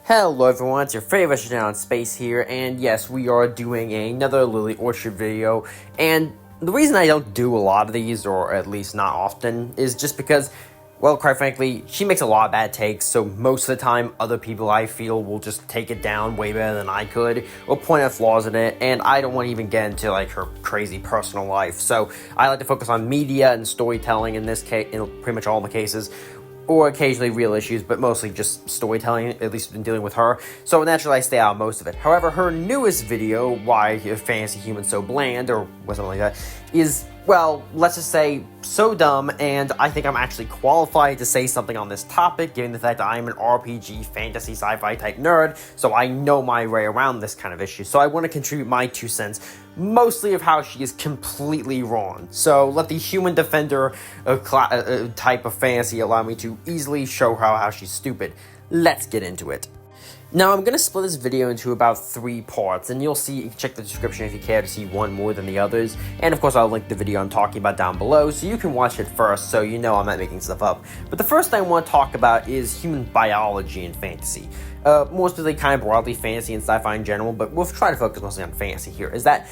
Hello everyone, it's your favorite channel in space here, and yes, we are doing another Lily Orchard video, and the reason I don't do a lot of these, or at least not often, is just because, well, quite frankly, she makes a lot of bad takes, so most of the time, other people I feel will just take it down way better than I could, or point out flaws in it, and I don't want to even get into, like, her crazy personal life, so I like to focus on media and storytelling in this case, in pretty much all the cases, or occasionally real issues, but mostly just storytelling, at least in dealing with her, so naturally I stay out of most of it. However, her newest video, Why Are Fantasy Humans So Bland, or something like that, is, well, let's just say, so dumb, and I think I'm actually qualified to say something on this topic, given the fact that I'm an RPG, fantasy, sci-fi type nerd, so I know my way around this kind of issue, so I want to contribute my 2 cents, mostly of how she is completely wrong. So let the human defender type of fantasy allow me to easily show how she's stupid. Let's get into it. Now, I'm going to split this video into about 3 parts, and you'll see, check the description if you care to see one more than the others, and of course I'll link the video I'm talking about down below, so you can watch it first, so you know I'm not making stuff up. But the first thing I want to talk about is human biology in fantasy. More specifically, kind of broadly fantasy and sci-fi in general, but we'll try to focus mostly on fantasy here, is that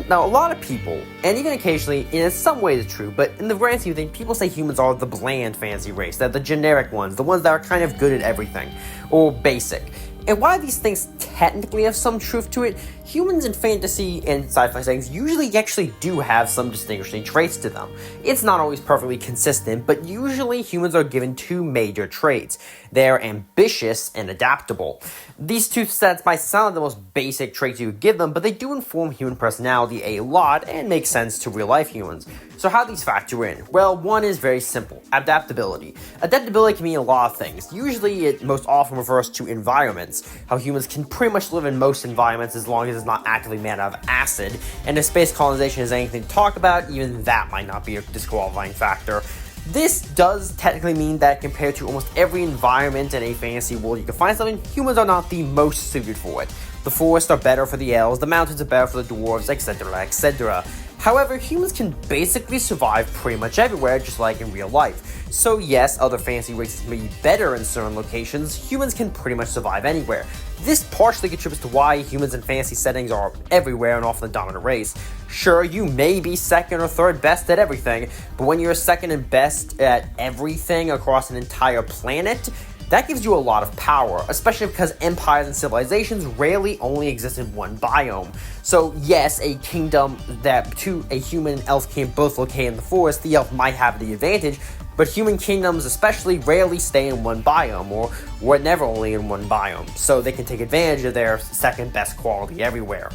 now a lot of people, and even occasionally, in some ways it's true, but in the grand scheme of things, people say humans are the bland fantasy race, they're the generic ones, the ones that are kind of good at everything, or basic. And while these things technically have some truth to it, humans in fantasy and sci-fi settings usually actually do have some distinguishing traits to them. It's not always perfectly consistent, but usually humans are given 2 major traits. They're ambitious and adaptable. These 2 sets might sound like the most basic traits you would give them, but they do inform human personality a lot and make sense to real-life humans. So how do these factor in? Well, one is very simple: adaptability. Adaptability can mean a lot of things. Usually it most often refers to environments, how humans can pretty much live in most environments as long as it's not actively made out of acid, and if space colonization is anything to talk about, even that might not be a disqualifying factor. This does technically mean that compared to almost every environment in a fantasy world you can find something, humans are not the most suited for it. The forests are better for the elves, the mountains are better for the dwarves, etc., etc. However, humans can basically survive pretty much everywhere, just like in real life. So yes, other fantasy races may be better in certain locations, humans can pretty much survive anywhere. This partially contributes to why humans in fantasy settings are everywhere and often the dominant race. Sure, you may be second or third best at everything, but when you're second and best at everything across an entire planet, that gives you a lot of power, especially because empires and civilizations rarely only exist in one biome. So yes, a kingdom that a human and elf can both locate in the forest, the elf might have the advantage, but human kingdoms especially rarely stay in one biome, or were never only in one biome, so they can take advantage of their second best quality everywhere.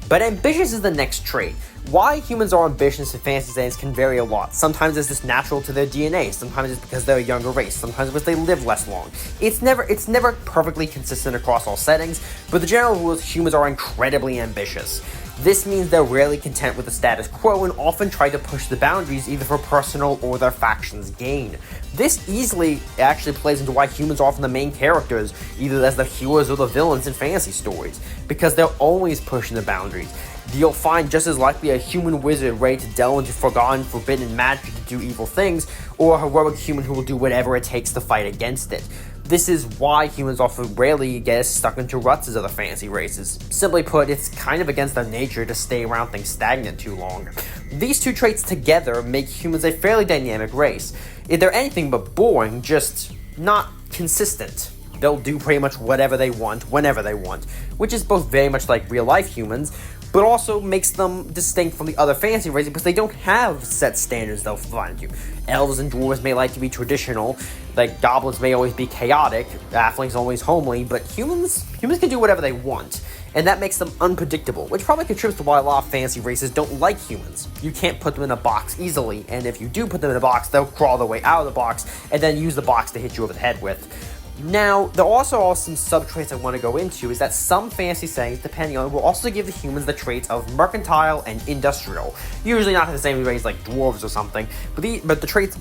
But ambitious is the next trait. Why humans are ambitious in fantasy settings can vary a lot. Sometimes it's just natural to their DNA, sometimes it's because they're a younger race, sometimes because they live less long. It's never perfectly consistent across all settings, but the general rule is humans are incredibly ambitious. This means they're rarely content with the status quo and often try to push the boundaries either for personal or their faction's gain. This easily actually plays into why humans are often the main characters, either as the heroes or the villains in fantasy stories, because they're always pushing the boundaries. You'll find just as likely a human wizard ready to delve into forgotten, forbidden magic to do evil things, or a heroic human who will do whatever it takes to fight against it. This is why humans often rarely get stuck into ruts as other fantasy races. Simply put, it's kind of against their nature to stay around things stagnant too long. These 2 traits together make humans a fairly dynamic race. If they're anything but boring, just not consistent. They'll do pretty much whatever they want, whenever they want, which is both very much like real-life humans, but also makes them distinct from the other fantasy races because they don't have set standards they'll find you. Elves and dwarves may like to be traditional, like goblins may always be chaotic, halflings always homely, but humans can do whatever they want, and that makes them unpredictable, which probably contributes to why a lot of fantasy races don't like humans. You can't put them in a box easily, and if you do put them in a box, they'll crawl their way out of the box, and then use the box to hit you over the head with. Now, there also are some sub-traits I want to go into, is that some fantasy settings, depending on, will also give the humans the traits of mercantile and industrial. Usually not the same ways like dwarves or something, but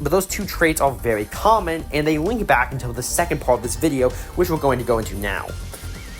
those 2 traits are very common, and they link back into the second part of this video, which we're going to go into now.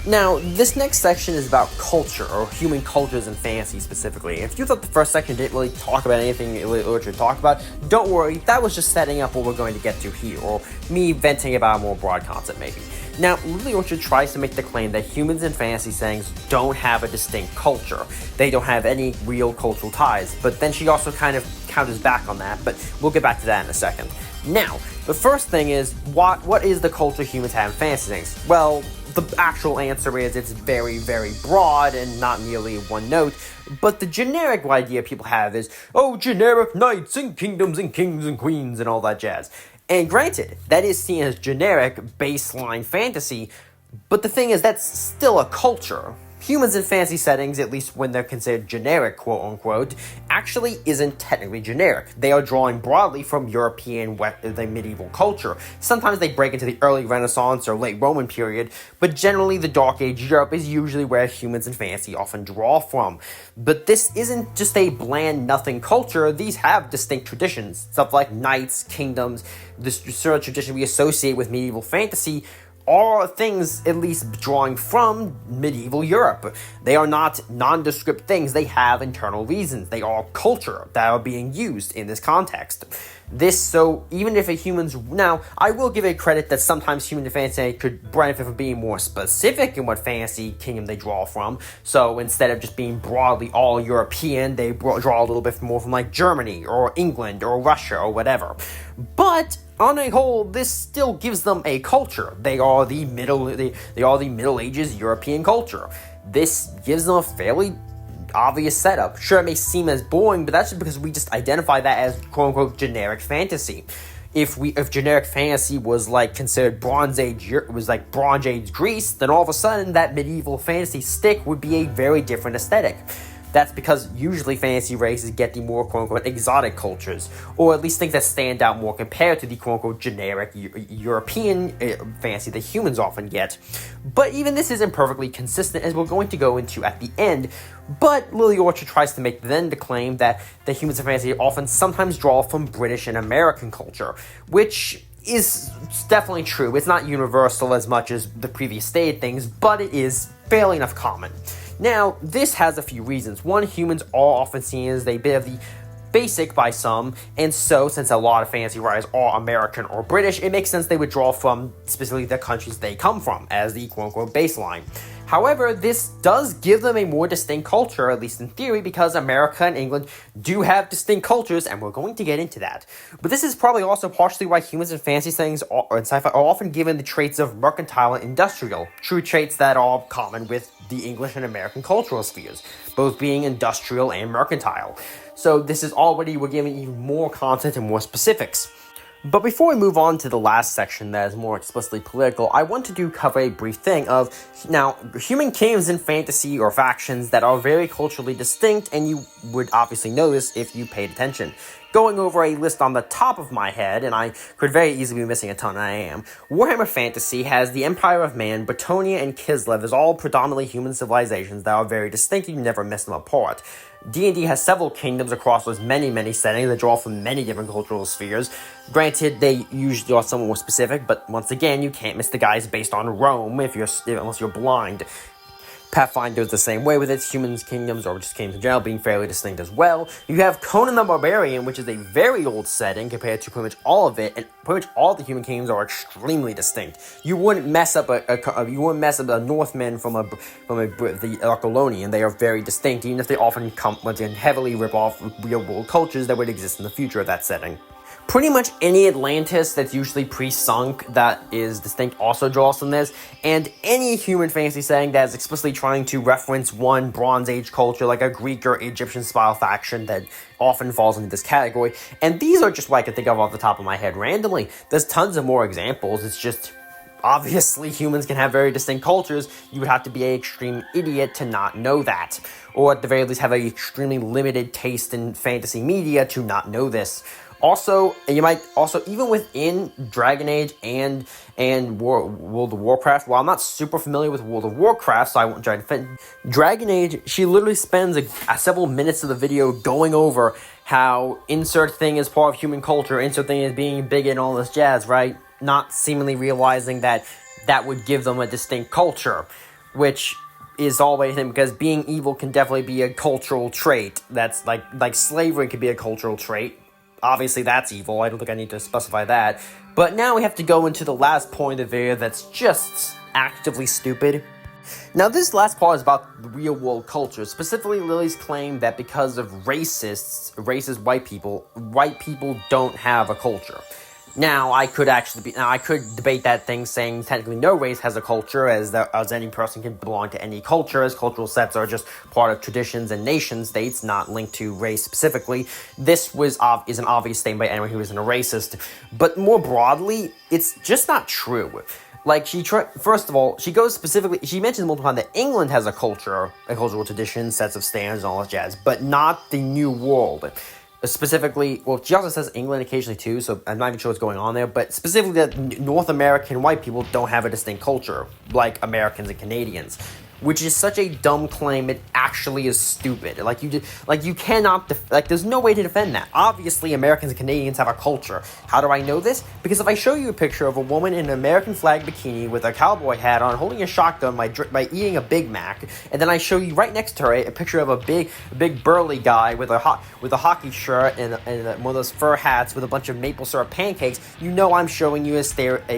Now, this next section is about culture, or human cultures in fantasy specifically. If you thought the first section didn't really talk about anything literature talked about, don't worry, that was just setting up what we're going to get to here, or me venting about a more broad concept maybe. Now, Lily Orchard tries to make the claim that humans in fantasy settings don't have a distinct culture. They don't have any real cultural ties, but then she also kind of counters back on that, but we'll get back to that in a second. Now, the first thing is, what is the culture humans have in fantasy settings? Well, the actual answer is it's very, very broad and not merely one note, but the generic idea people have is, oh, generic knights and kingdoms and kings and queens and all that jazz. And granted, that is seen as generic baseline fantasy, but the thing is that's still a culture. Humans in fantasy settings, at least when they're considered generic, quote-unquote, actually isn't technically generic. They are drawing broadly from European, the medieval culture. Sometimes they break into the early Renaissance or late Roman period, but generally the Dark Age Europe is usually where humans in fantasy often draw from. But this isn't just a bland nothing culture. These have distinct traditions. Stuff like knights, kingdoms, this sort of tradition we associate with medieval fantasy are things at least drawing from medieval Europe. They are not nondescript things, they have internal reasons. They are culture that are being used in this context. So even if now, I will give a credit that sometimes human fantasy could benefit from being more specific in what fantasy kingdom they draw from. So instead of just being broadly all European, they draw a little bit more from like Germany or England or Russia or whatever. But on a whole, this still gives them a culture. They are the Middle Ages European culture. This gives them a fairly obvious setup. Sure, it may seem as boring, but that's just because we just identify that as quote-unquote generic fantasy. If generic fantasy was like considered Bronze Age Greece, then all of a sudden that medieval fantasy stick would be a very different aesthetic. That's because usually fantasy races get the more quote-unquote exotic cultures, or at least things that stand out more compared to the quote-unquote generic European fantasy that humans often get. But even this isn't perfectly consistent, as we're going to go into at the end. But Lily Orchard tries to make then the claim that the humans in fantasy often sometimes draw from British and American culture, which is definitely true. It's not universal as much as the previous stated things, but it is fairly enough common. Now, this has a few reasons. One, humans are often seen as a bit of the basic by some, and so since a lot of fantasy writers are American or British, it makes sense they would draw from specifically the countries they come from as the quote-unquote baseline. However, this does give them a more distinct culture, at least in theory, because America and England do have distinct cultures, and we're going to get into that. But this is probably also partially why humans in fantasy settings and sci-fi are often given the traits of mercantile and industrial, true traits that are common with the English and American cultural spheres, both being industrial and mercantile. So this is already, we're giving even more content and more specifics. But before we move on to the last section that is more explicitly political, I want to cover a brief thing of, now, human kingdoms in fantasy or factions that are very culturally distinct, and you would obviously know this if you paid attention. Going over a list on the top of my head, and I could very easily be missing a ton, and I am. Warhammer Fantasy has the Empire of Man, Bretonia, and Kislev as all predominantly human civilizations that are very distinct, and you never miss them apart. D&D has several kingdoms across those many settings that draw from many different cultural spheres. Granted, they usually are somewhat more specific, but once again, you can't miss the guys based on Rome unless you're blind. Pathfinder is the same way with its humans kingdoms, or just kingdoms in general, being fairly distinct as well. You have Conan the Barbarian, which is a very old setting compared to pretty much all of it, and pretty much all the human kingdoms are extremely distinct. You wouldn't mess up a Northman from the Arcolonian. They are very distinct, even if they often heavily rip off real world cultures that would exist in the future of that setting. Pretty much any Atlantis that's usually pre-sunk that is distinct also draws from this, and any human fantasy setting that is explicitly trying to reference one Bronze Age culture, like a Greek or Egyptian-style faction that often falls into this category. And these are just what I can think of off the top of my head randomly. There's tons of more examples. It's just, obviously, humans can have very distinct cultures. You would have to be an extreme idiot to not know that. Or at the very least have an extremely limited taste in fantasy media to not know this. Also, you might also, even within Dragon Age and World of Warcraft, while I'm not super familiar with World of Warcraft, so I won't try to defend Dragon Age, she literally spends several minutes of the video going over how insert thing is part of human culture, insert thing is being big and all this jazz, right? Not seemingly realizing that would give them a distinct culture, which is always him, because being evil can definitely be a cultural trait. That's like slavery could be a cultural trait. Obviously, that's evil. I don't think I need to specify that. But now we have to go into the last point of the video that's just actively stupid. Now, this last part is about the real world culture, specifically Lily's claim that because of racist white people don't have a culture. Now, I could debate that thing, saying technically no race has a culture, as any person can belong to any culture, as cultural sets are just part of traditions and nation states, not linked to race specifically. This is an obvious statement by anyone who isn't a racist. But more broadly, it's just not true. Like, first of all, she mentions multiple times that England has a cultural tradition, sets of standards, and all that jazz, but not the New World. Specifically, well, she also says England occasionally too, so I'm not even sure what's going on there, but specifically that North American white people don't have a distinct culture, like Americans and Canadians. Which is such a dumb claim, it actually is stupid. You cannot, there's no way to defend that. Obviously, Americans and Canadians have a culture. How do I know this? Because if I show you a picture of a woman in an American flag bikini with a cowboy hat on, holding a shotgun by eating a Big Mac, and then I show you right next to her a picture of a big burly guy with a hockey shirt and one of those fur hats with a bunch of maple syrup pancakes, you know I'm showing you a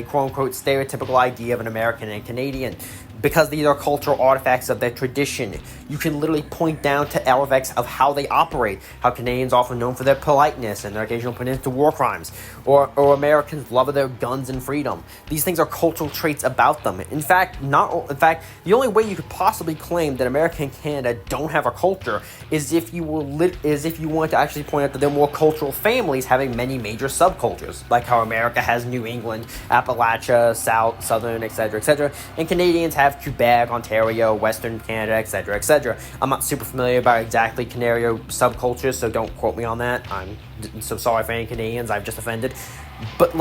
quote-unquote stereotypical idea of an American and Canadian. Because these are cultural artifacts of their tradition. You can literally point down to artifacts of how they operate, how Canadians are often known for their politeness and their occasional put into war crimes, or Americans love their guns and freedom. These things are cultural traits about them. In fact, the only way you could possibly claim that America and Canada don't have a culture is if you want to actually point out that they're more cultural families having many major subcultures, like how America has New England, Appalachia, Southern, etc., and Canadians have Quebec, Ontario, Western Canada, etc. I'm not super familiar about exactly Canario subcultures, so don't quote me on that. I'm so sorry for any Canadians I've just offended. But,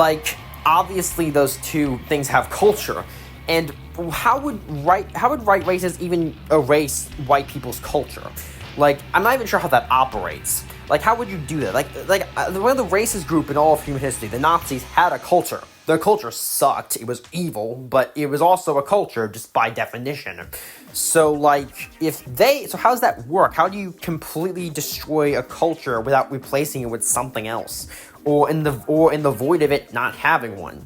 obviously those two things have culture. And how would right races even erase white people's culture? I'm not even sure how that operates. How would you do that? One of the racist group in all of human history, the Nazis, had a culture. Their culture sucked. It was evil, but it was also a culture, just by definition. So, so how does that work? How do you completely destroy a culture without replacing it with something else? Or in the void of it not having one?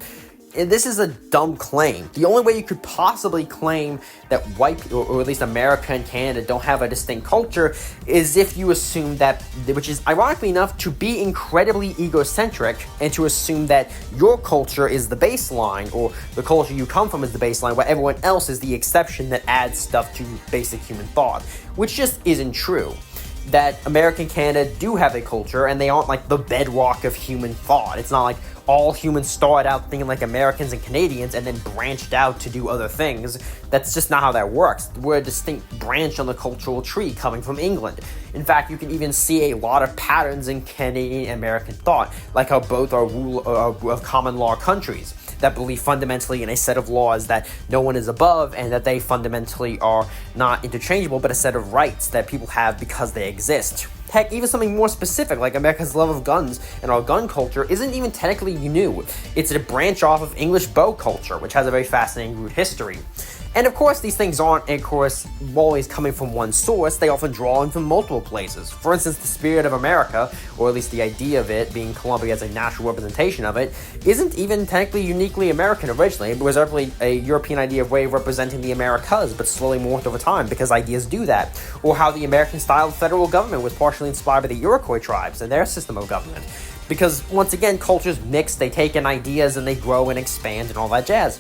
And this is a dumb claim. The only way you could possibly claim that white, or at least America and Canada, don't have a distinct culture is if you assume that, which is ironically enough, to be incredibly egocentric and to assume that your culture is the baseline, or the culture you come from is the baseline, while everyone else is the exception that adds stuff to basic human thought, which just isn't true. That America and Canada do have a culture, and they aren't the bedrock of human thought. It's not like all humans started out thinking like Americans and Canadians and then branched out to do other things. That's just not how that works. We're a distinct branch on the cultural tree coming from England. In fact, you can even see a lot of patterns in Canadian and American thought, like how both are rule of common law countries that believe fundamentally in a set of laws that no one is above, and that they fundamentally are not interchangeable, but a set of rights that people have because they exist. Heck, even something more specific, like America's love of guns and our gun culture, isn't even technically new. It's a branch off of English bow culture, which has a very fascinating root history. And of course, these things aren't, always coming from one source. They often draw in from multiple places. For instance, the spirit of America, or at least the idea of it, being Columbia as a natural representation of it, isn't even technically uniquely American originally. It was originally a European idea of way of representing the Americas, but slowly morphed over time because ideas do that. Or how the American style of federal government was partially inspired by the Iroquois tribes and their system of government. Because, once again, cultures mix, they take in ideas and they grow and expand and all that jazz.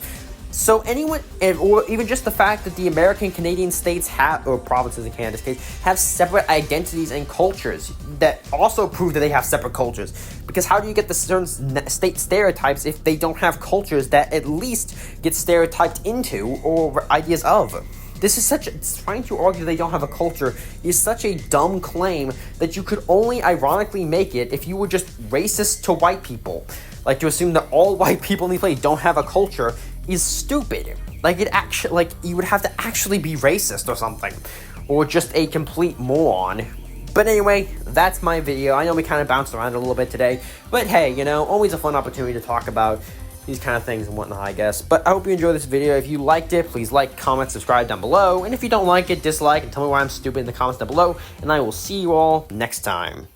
So or even just the fact that the American Canadian states or provinces in Canada's case, have separate identities and cultures that also prove that they have separate cultures. Because how do you get the certain state stereotypes if they don't have cultures that at least get stereotyped into or ideas of? This is trying to argue they don't have a culture is such a dumb claim that you could only ironically make it if you were just racist to white people. To assume that all white people in the place don't have a culture is stupid. You would have to actually be racist or something, or just a complete moron. But anyway, that's my video. I know we kind of bounced around a little bit today, but hey, always a fun opportunity to talk about these kind of things and whatnot, I guess. But I hope you enjoyed this video. If you liked it, please like, comment, subscribe down below. And if you don't like it, dislike, and tell me why I'm stupid in the comments down below. And I will see you all next time.